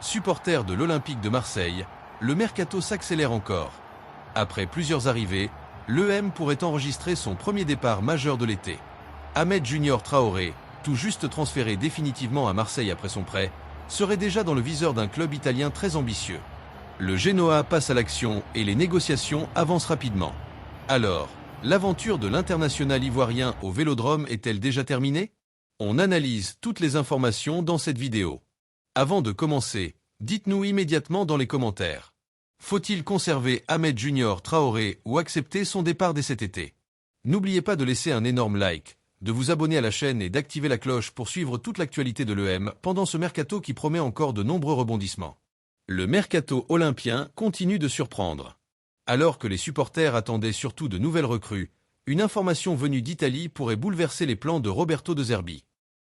Supporter de l'Olympique de Marseille, le mercato s'accélère encore. Après plusieurs arrivées, l'EM pourrait enregistrer son premier départ majeur de l'été. Ahmed Junior Traoré, tout juste transféré définitivement à Marseille après son prêt, serait déjà dans le viseur d'un club italien très ambitieux. Le Genoa passe à l'action et les négociations avancent rapidement. Alors, l'aventure de l'international ivoirien au Vélodrome est-elle déjà terminée? On analyse toutes les informations dans cette vidéo. Avant de commencer, dites-nous immédiatement dans les commentaires. Faut-il conserver Ahmed Junior Traoré ou accepter son départ dès cet été? N'oubliez pas de laisser un énorme like, de vous abonner à la chaîne et d'activer la cloche pour suivre toute l'actualité de l'EM pendant ce mercato qui promet encore de nombreux rebondissements. Le mercato olympien continue de surprendre. Alors que les supporters attendaient surtout de nouvelles recrues, une information venue d'Italie pourrait bouleverser les plans de Roberto De Zerbi.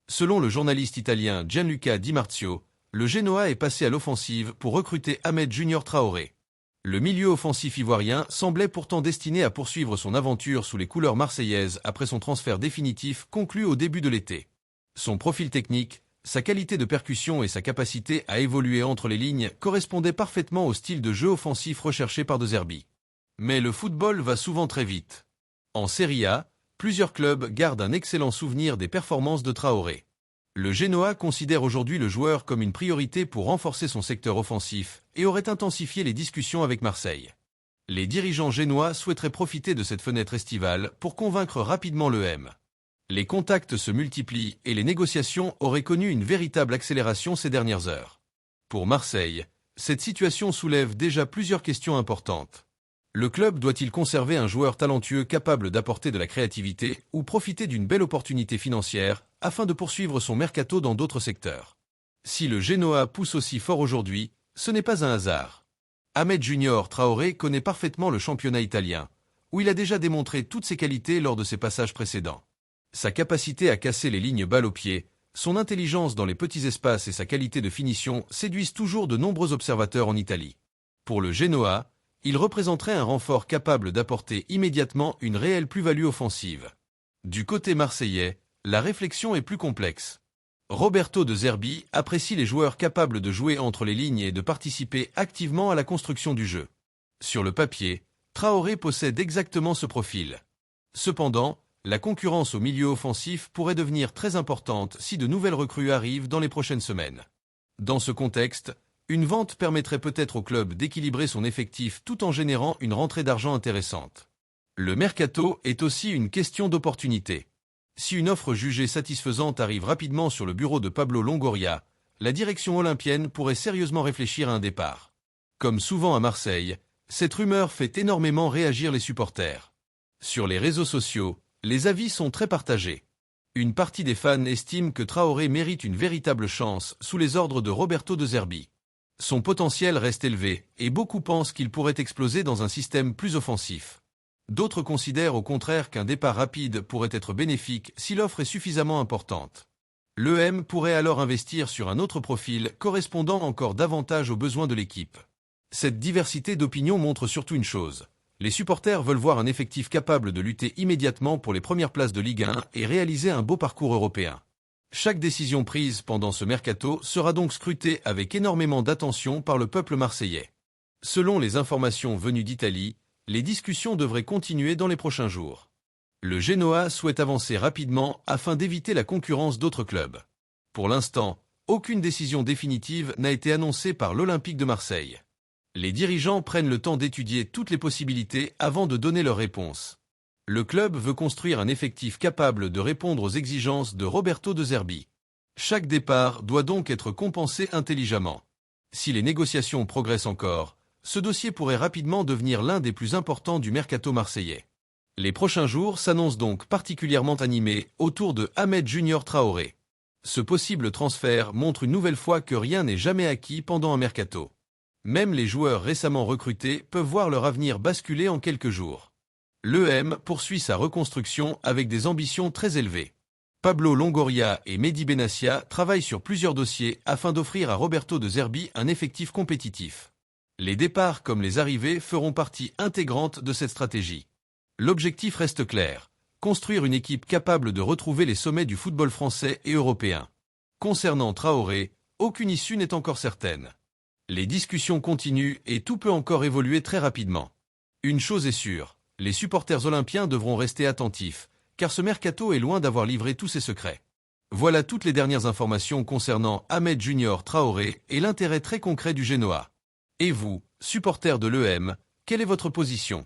Selon le journaliste italien Gianluca Di Marzio, le Genoa est passé à l'offensive pour recruter Ahmed Junior Traoré. Le milieu offensif ivoirien semblait pourtant destiné à poursuivre son aventure sous les couleurs marseillaises après son transfert définitif conclu au début de l'été. Son profil technique, sa qualité de percussion et sa capacité à évoluer entre les lignes correspondaient parfaitement au style de jeu offensif recherché par De Zerbi. Mais le football va souvent très vite. En Serie A, plusieurs clubs gardent un excellent souvenir des performances de Traoré. Le Genoa considère aujourd'hui le joueur comme une priorité pour renforcer son secteur offensif et aurait intensifié les discussions avec Marseille. Les dirigeants génois souhaiteraient profiter de cette fenêtre estivale pour convaincre rapidement l'EM. Les contacts se multiplient et les négociations auraient connu une véritable accélération ces dernières heures. Pour Marseille, cette situation soulève déjà plusieurs questions importantes. Le club doit-il conserver un joueur talentueux capable d'apporter de la créativité ou profiter d'une belle opportunité financière afin de poursuivre son mercato dans d'autres secteurs? Si le Genoa pousse aussi fort aujourd'hui, ce n'est pas un hasard. Ahmed Junior Traoré connaît parfaitement le championnat italien, où il a déjà démontré toutes ses qualités lors de ses passages précédents. Sa capacité à casser les lignes balle au pied, son intelligence dans les petits espaces et sa qualité de finition séduisent toujours de nombreux observateurs en Italie. Pour le Genoa, il représenterait un renfort capable d'apporter immédiatement une réelle plus-value offensive. Du côté marseillais, la réflexion est plus complexe. Roberto De Zerbi apprécie les joueurs capables de jouer entre les lignes et de participer activement à la construction du jeu. Sur le papier, Traoré possède exactement ce profil. Cependant, la concurrence au milieu offensif pourrait devenir très importante si de nouvelles recrues arrivent dans les prochaines semaines. Dans ce contexte, une vente permettrait peut-être au club d'équilibrer son effectif tout en générant une rentrée d'argent intéressante. Le mercato est aussi une question d'opportunité. Si une offre jugée satisfaisante arrive rapidement sur le bureau de Pablo Longoria, la direction olympienne pourrait sérieusement réfléchir à un départ. Comme souvent à Marseille, cette rumeur fait énormément réagir les supporters. Sur les réseaux sociaux, les avis sont très partagés. Une partie des fans estime que Traoré mérite une véritable chance sous les ordres de Roberto De Zerbi. Son potentiel reste élevé et beaucoup pensent qu'il pourrait exploser dans un système plus offensif. D'autres considèrent au contraire qu'un départ rapide pourrait être bénéfique si l'offre est suffisamment importante. L'EM pourrait alors investir sur un autre profil correspondant encore davantage aux besoins de l'équipe. Cette diversité d'opinions montre surtout une chose. Les supporters veulent voir un effectif capable de lutter immédiatement pour les premières places de Ligue 1 et réaliser un beau parcours européen. Chaque décision prise pendant ce mercato sera donc scrutée avec énormément d'attention par le peuple marseillais. Selon les informations venues d'Italie, les discussions devraient continuer dans les prochains jours. Le Genoa souhaite avancer rapidement afin d'éviter la concurrence d'autres clubs. Pour l'instant, aucune décision définitive n'a été annoncée par l'Olympique de Marseille. Les dirigeants prennent le temps d'étudier toutes les possibilités avant de donner leur réponse. Le club veut construire un effectif capable de répondre aux exigences de Roberto De Zerbi. Chaque départ doit donc être compensé intelligemment. Si les négociations progressent encore, ce dossier pourrait rapidement devenir l'un des plus importants du mercato marseillais. Les prochains jours s'annoncent donc particulièrement animés autour de Ahmed Junior Traoré. Ce possible transfert montre une nouvelle fois que rien n'est jamais acquis pendant un mercato. Même les joueurs récemment recrutés peuvent voir leur avenir basculer en quelques jours. L'EM poursuit sa reconstruction avec des ambitions très élevées. Pablo Longoria et Mehdi Benassia travaillent sur plusieurs dossiers afin d'offrir à Roberto De Zerbi un effectif compétitif. Les départs comme les arrivées feront partie intégrante de cette stratégie. L'objectif reste clair, construire une équipe capable de retrouver les sommets du football français et européen. Concernant Traoré, aucune issue n'est encore certaine. Les discussions continuent et tout peut encore évoluer très rapidement. Une chose est sûre, les supporters olympiens devront rester attentifs, car ce mercato est loin d'avoir livré tous ses secrets. Voilà toutes les dernières informations concernant Ahmed Junior Traoré et l'intérêt très concret du Genoa. Et vous, supporters de l'EM, quelle est votre position?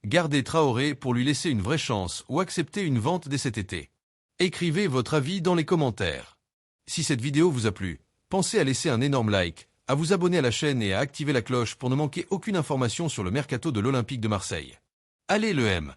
Gardez Traoré pour lui laisser une vraie chance ou accepter une vente dès cet été. Écrivez votre avis dans les commentaires. Si cette vidéo vous a plu, pensez à laisser un énorme like, à vous abonner à la chaîne et à activer la cloche pour ne manquer aucune information sur le mercato de l'Olympique de Marseille. Allez l'EM!